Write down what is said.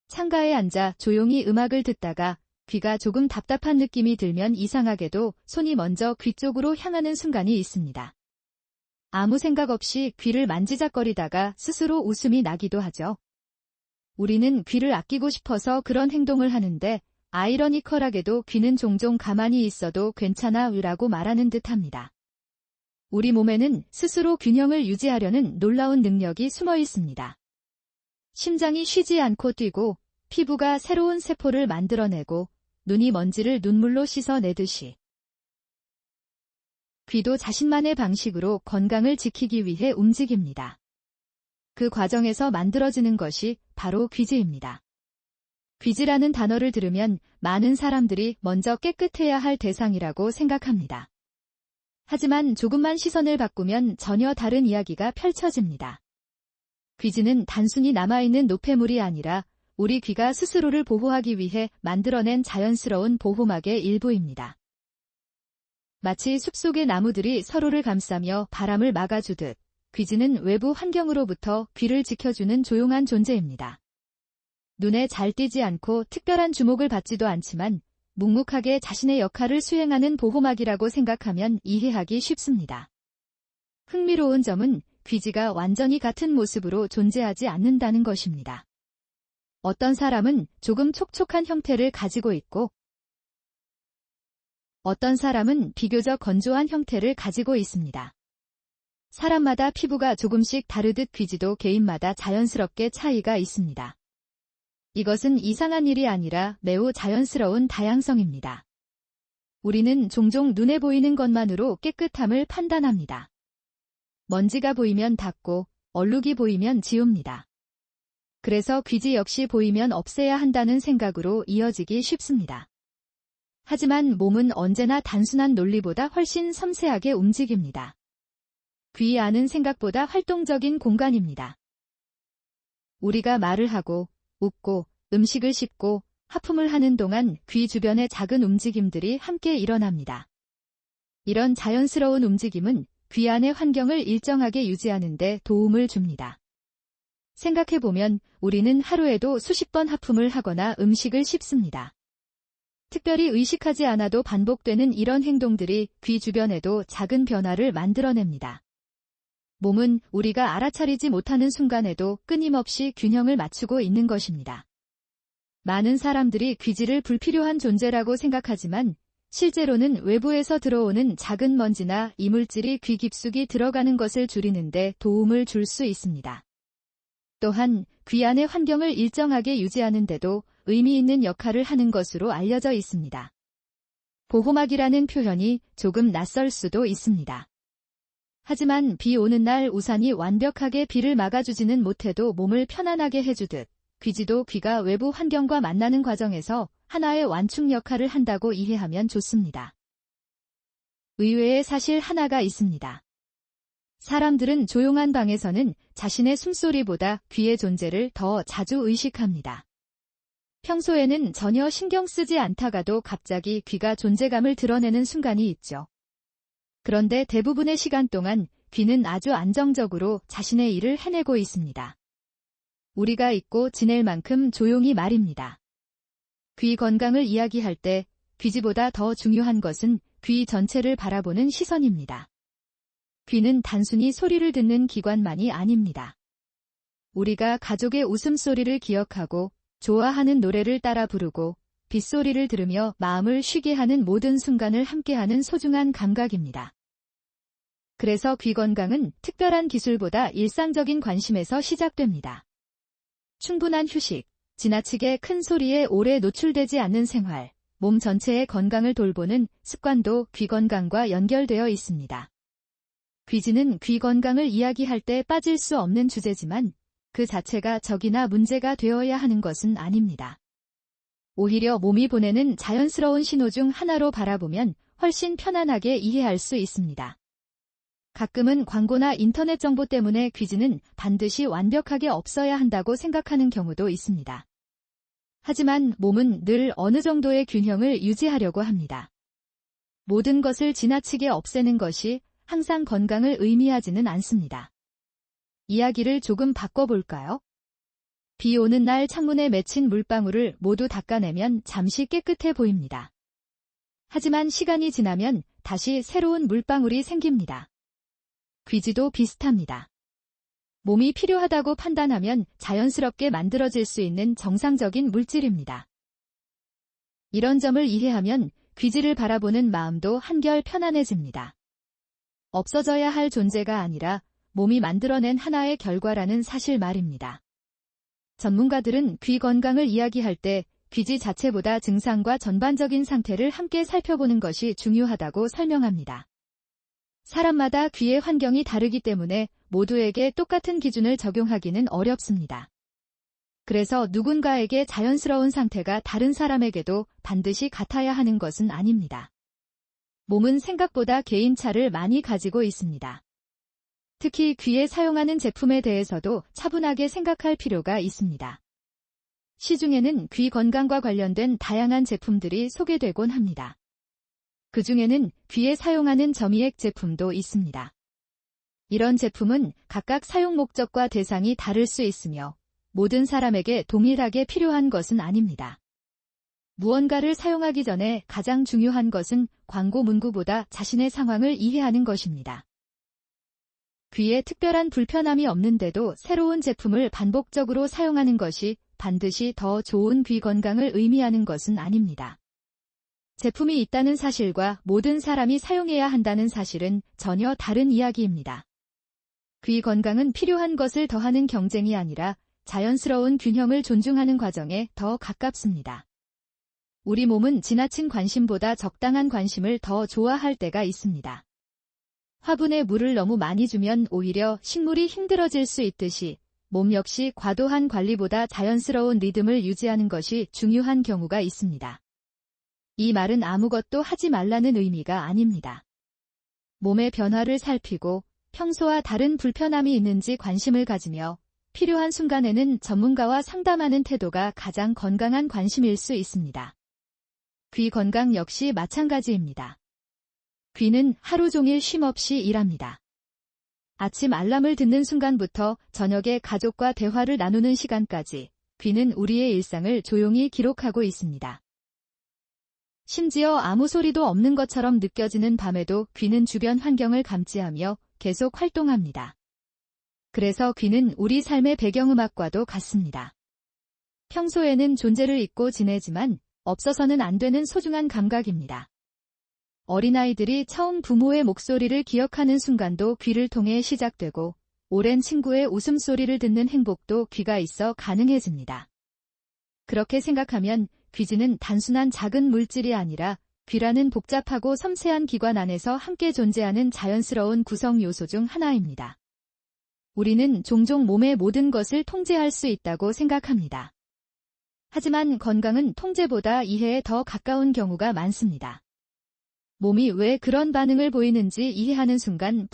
창가에 앉아 조용히 음악을 듣다가 귀가 조금 답답한 느낌이 들면 이상하게도 손이 먼저 귀 쪽으로 향하는 순간이 있습니다. 아무 생각 없이 귀를 만지작거리다가 스스로 웃음이 나기도 하죠. 우리는 귀를 아끼고 싶어서 그런 행동을 하는데 아이러니컬하게도 귀는 종종 가만히 있어도 괜찮아 라고 말하는 듯합니다. 우리 몸에는 스스로 균형을 유지하려는 놀라운 능력이 숨어 있습니다. 심장이 쉬지 않고 뛰고 피부가 새로운 세포를 만들어내고 눈이 먼지를 눈물로 씻어내듯이 귀도 자신만의 방식으로 건강을 지키기 위해 움직입니다. 그 과정에서 만들어지는 것이 바로 귀지입니다. 귀지라는 단어를 들으면 많은 사람들이 먼저 깨끗해야 할 대상이라고 생각합니다. 하지만 조금만 시선을 바꾸면 전혀 다른 이야기가 펼쳐집니다. 귀지는 단순히 남아있는 노폐물이 아니라 우리 귀가 스스로를 보호하기 위해 만들어낸 자연스러운 보호막의 일부입니다. 마치 숲속의 나무들이 서로를 감싸며 바람을 막아주듯 귀지는 외부 환경으로부터 귀를 지켜주는 조용한 존재입니다. 눈에 잘 띄지 않고 특별한 주목을 받지도 않지만 묵묵하게 자신의 역할을 수행하는 보호막이라고 생각하면 이해하기 쉽습니다. 흥미로운 점은 귀지가 완전히 같은 모습으로 존재하지 않는다는 것입니다. 어떤 사람은 조금 촉촉한 형태를 가지고 있고 어떤 사람은 비교적 건조한 형태를 가지고 있습니다. 사람마다 피부가 조금씩 다르듯 귀지도 개인마다 자연스럽게 차이가 있습니다. 이것은 이상한 일이 아니라 매우 자연스러운 다양성입니다. 우리는 종종 눈에 보이는 것만으로 깨끗함을 판단합니다. 먼지가 보이면 닦고 얼룩이 보이면 지웁니다. 그래서 귀지 역시 보이면 없애야 한다는 생각으로 이어지기 쉽습니다. 하지만 몸은 언제나 단순한 논리보다 훨씬 섬세하게 움직입니다. 귀 안은 생각보다 활동적인 공간입니다. 우리가 말을 하고 웃고 음식을 씹고 하품을 하는 동안 귀 주변의 작은 움직임들이 함께 일어납니다. 이런 자연스러운 움직임은 귀 안의 환경을 일정하게 유지하는 데 도움을 줍니다. 생각해보면 우리는 하루에도 수십 번 하품을 하거나 음식을 씹습니다. 특별히 의식하지 않아도 반복되는 이런 행동들이 귀 주변에도 작은 변화를 만들어냅니다. 몸은 우리가 알아차리지 못하는 순간에도 끊임없이 균형을 맞추고 있는 것입니다. 많은 사람들이 귀지를 불필요한 존재라고 생각하지만 실제로는 외부에서 들어오는 작은 먼지나 이물질이 귀 깊숙이 들어가는 것을 줄이는 데 도움을 줄 수 있습니다. 또한 귀 안의 환경을 일정하게 유지하는 데도 의미 있는 역할을 하는 것으로 알려져 있습니다. 보호막이라는 표현이 조금 낯설 수도 있습니다. 하지만 비 오는 날 우산이 완벽하게 비를 막아주지는 못해도 몸을 편안하게 해주듯 귀지도 귀가 외부 환경과 만나는 과정에서 하나의 완충 역할을 한다고 이해하면 좋습니다. 의외의 사실 하나가 있습니다. 사람들은 조용한 방에서는 자신의 숨소리보다 귀의 존재를 더 자주 의식합니다. 평소에는 전혀 신경 쓰지 않다가도 갑자기 귀가 존재감을 드러내는 순간이 있죠. 그런데 대부분의 시간 동안 귀는 아주 안정적으로 자신의 일을 해내고 있습니다. 우리가 있고 지낼 만큼 조용히 말입니다. 귀 건강을 이야기할 때 귀지보다 더 중요한 것은 귀 전체를 바라보는 시선입니다. 귀는 단순히 소리를 듣는 기관만이 아닙니다. 우리가 가족의 웃음소리를 기억하고 좋아하는 노래를 따라 부르고 빗소리를 들으며 마음을 쉬게 하는 모든 순간을 함께하는 소중한 감각입니다. 그래서 귀 건강은 특별한 기술보다 일상적인 관심에서 시작됩니다. 충분한 휴식, 지나치게 큰 소리에 오래 노출되지 않는 생활, 몸 전체의 건강을 돌보는 습관도 귀 건강과 연결되어 있습니다. 귀지는 귀 건강을 이야기할 때 빠질 수 없는 주제지만 그 자체가 적이나 문제가 되어야 하는 것은 아닙니다. 오히려 몸이 보내는 자연스러운 신호 중 하나로 바라보면 훨씬 편안하게 이해할 수 있습니다. 가끔은 광고나 인터넷 정보 때문에 귀지는 반드시 완벽하게 없어야 한다고 생각하는 경우도 있습니다. 하지만 몸은 늘 어느 정도의 균형을 유지하려고 합니다. 모든 것을 지나치게 없애는 것이 항상 건강을 의미하지는 않습니다. 이야기를 조금 바꿔볼까요? 비 오는 날 창문에 맺힌 물방울을 모두 닦아내면 잠시 깨끗해 보입니다. 하지만 시간이 지나면 다시 새로운 물방울이 생깁니다. 귀지도 비슷합니다. 몸이 필요하다고 판단하면 자연스럽게 만들어질 수 있는 정상적인 물질입니다. 이런 점을 이해하면 귀지를 바라보는 마음도 한결 편안해집니다. 없어져야 할 존재가 아니라 몸이 만들어낸 하나의 결과라는 사실 말입니다. 전문가들은 귀 건강을 이야기할 때 귀지 자체보다 증상과 전반적인 상태를 함께 살펴보는 것이 중요하다고 설명합니다. 사람마다 귀의 환경이 다르기 때문에 모두에게 똑같은 기준을 적용하기는 어렵습니다. 그래서 누군가에게 자연스러운 상태가 다른 사람에게도 반드시 같아야 하는 것은 아닙니다. 몸은 생각보다 개인차를 많이 가지고 있습니다. 특히 귀에 사용하는 제품에 대해서도 차분하게 생각할 필요가 있습니다. 시중에는 귀 건강과 관련된 다양한 제품들이 소개되곤 합니다. 그 중에는 귀에 사용하는 점이액 제품도 있습니다. 이런 제품은 각각 사용 목적과 대상이 다를 수 있으며 모든 사람에게 동일하게 필요한 것은 아닙니다. 무언가를 사용하기 전에 가장 중요한 것은 광고 문구보다 자신의 상황을 이해하는 것입니다. 귀에 특별한 불편함이 없는데도 새로운 제품을 반복적으로 사용하는 것이 반드시 더 좋은 귀 건강을 의미하는 것은 아닙니다. 제품이 있다는 사실과 모든 사람이 사용해야 한다는 사실은 전혀 다른 이야기입니다. 귀 건강은 필요한 것을 더하는 경쟁이 아니라 자연스러운 균형을 존중하는 과정에 더 가깝습니다. 우리 몸은 지나친 관심보다 적당한 관심을 더 좋아할 때가 있습니다. 화분에 물을 너무 많이 주면 오히려 식물이 힘들어질 수 있듯이 몸 역시 과도한 관리보다 자연스러운 리듬을 유지하는 것이 중요한 경우가 있습니다. 이 말은 아무것도 하지 말라는 의미가 아닙니다. 몸의 변화를 살피고 평소와 다른 불편함이 있는지 관심을 가지며 필요한 순간에는 전문가와 상담하는 태도가 가장 건강한 관심일 수 있습니다. 귀 건강 역시 마찬가지입니다. 귀는 하루 종일 쉼없이 일합니다. 아침 알람을 듣는 순간부터 저녁에 가족과 대화를 나누는 시간까지 귀는 우리의 일상을 조용히 기록하고 있습니다. 심지어 아무 소리도 없는 것처럼 느껴지는 밤에도 귀는 주변 환경을 감지하며 계속 활동합니다. 그래서 귀는 우리 삶의 배경음악과도 같습니다. 평소에는 존재를 잊고 지내지만 없어서는 안 되는 소중한 감각입니다. 어린아이들이 처음 부모의 목소리를 기억하는 순간도 귀를 통해 시작되고 오랜 친구의 웃음소리를 듣는 행복도 귀가 있어 가능해집니다. 그렇게 생각하면 귀지는 단순한 작은 물질이 아니라 귀라는 복잡하고 섬세한 기관 안에서 함께 존재하는 자연스러운 구성 요소 중 하나입니다. 우리는 종종 몸의 모든 것을 통제할 수 있다고 생각합니다. 하지만 건강은 통제보다 이해에 더 가까운 경우가 많습니다. 몸이 왜 그런 반응을 보이는지 이해하는 순간